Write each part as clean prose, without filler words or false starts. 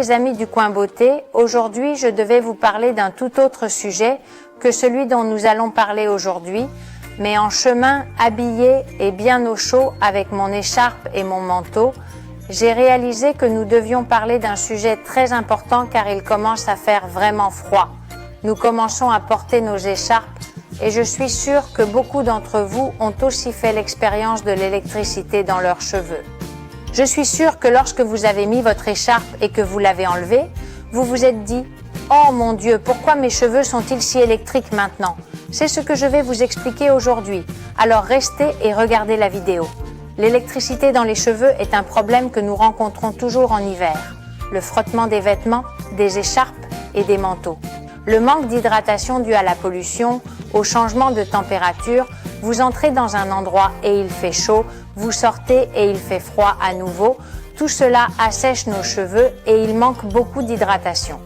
les amis du coin beauté, aujourd'hui je devais vous parler d'un tout autre sujet que celui dont nous allons parler aujourd'hui, mais en chemin, habillé et bien au chaud avec mon écharpe et mon manteau, j'ai réalisé que nous devions parler d'un sujet très important car il commence à faire vraiment froid. Nous commençons à porter nos écharpes et je suis sûre que beaucoup d'entre vous ont aussi fait l'expérience de l'électricité dans leurs cheveux. Je suis sûre que lorsque vous avez mis votre écharpe et que vous l'avez enlevée, vous vous êtes dit « Oh mon Dieu, pourquoi mes cheveux sont-ils si électriques maintenant ?» C'est ce que je vais vous expliquer aujourd'hui. Alors restez et regardez la vidéo. L'électricité dans les cheveux est un problème que nous rencontrons toujours en hiver. Le frottement des vêtements, des écharpes et des manteaux. Le manque d'hydratation dû à la pollution, au changement de température, vous entrez dans un endroit et il fait chaud, vous sortez et il fait froid à nouveau. Tout cela assèche nos cheveux et il manque beaucoup d'hydratation.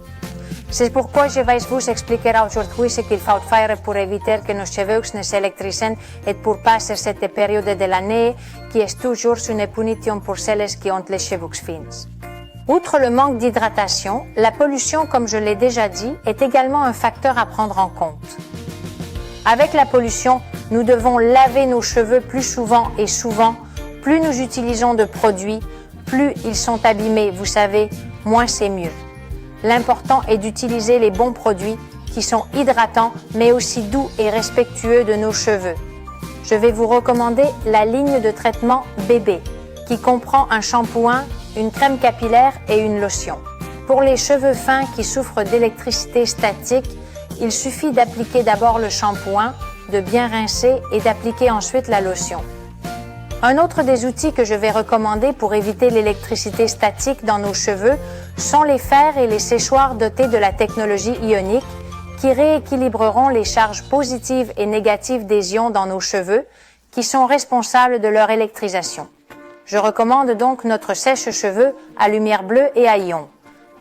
C'est pourquoi je vais vous expliquer aujourd'hui ce qu'il faut faire pour éviter que nos cheveux ne s'électrisent et pour passer cette période de l'année qui est toujours une punition pour celles qui ont les cheveux fins. Outre le manque d'hydratation, la pollution, comme je l'ai déjà dit, est également un facteur à prendre en compte. Avec la pollution, nous devons laver nos cheveux plus souvent et souvent. Plus nous utilisons de produits, plus ils sont abîmés, vous savez, moins c'est mieux. L'important est d'utiliser les bons produits qui sont hydratants mais aussi doux et respectueux de nos cheveux. Je vais vous recommander la ligne de traitement bébé qui comprend un shampoing, une crème capillaire et une lotion. Pour les cheveux fins qui souffrent d'électricité statique, il suffit d'appliquer d'abord le shampoing, de bien rincer et d'appliquer ensuite la lotion. Un autre des outils que je vais recommander pour éviter l'électricité statique dans nos cheveux sont les fers et les séchoirs dotés de la technologie ionique qui rééquilibreront les charges positives et négatives des ions dans nos cheveux qui sont responsables de leur électrisation. Je recommande donc notre sèche-cheveux à lumière bleue et à ions.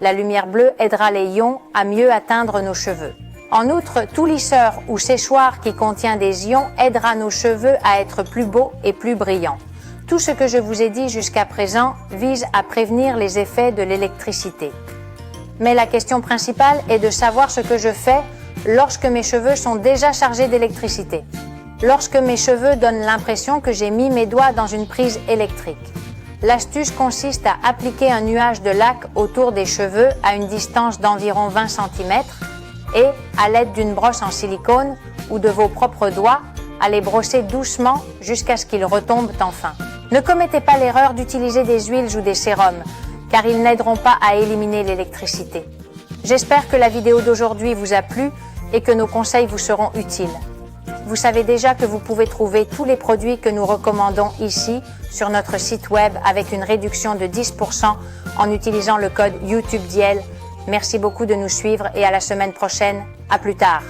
La lumière bleue aidera les ions à mieux atteindre nos cheveux. En outre, tout lisseur ou séchoir qui contient des ions aidera nos cheveux à être plus beaux et plus brillants. Tout ce que je vous ai dit jusqu'à présent vise à prévenir les effets de l'électricité. Mais la question principale est de savoir ce que je fais lorsque mes cheveux sont déjà chargés d'électricité. Lorsque mes cheveux donnent l'impression que j'ai mis mes doigts dans une prise électrique. L'astuce consiste à appliquer un nuage de lac autour des cheveux à une distance d'environ 20 cm et, à l'aide d'une brosse en silicone ou de vos propres doigts, à les brosser doucement jusqu'à ce qu'ils retombent enfin. Ne commettez pas l'erreur d'utiliser des huiles ou des sérums, car ils n'aideront pas à éliminer l'électricité. J'espère que la vidéo d'aujourd'hui vous a plu et que nos conseils vous seront utiles. Vous savez déjà que vous pouvez trouver tous les produits que nous recommandons ici sur notre site web avec une réduction de 10% en utilisant le code YouTubeDiel. Merci beaucoup de nous suivre et à la semaine prochaine. À plus tard.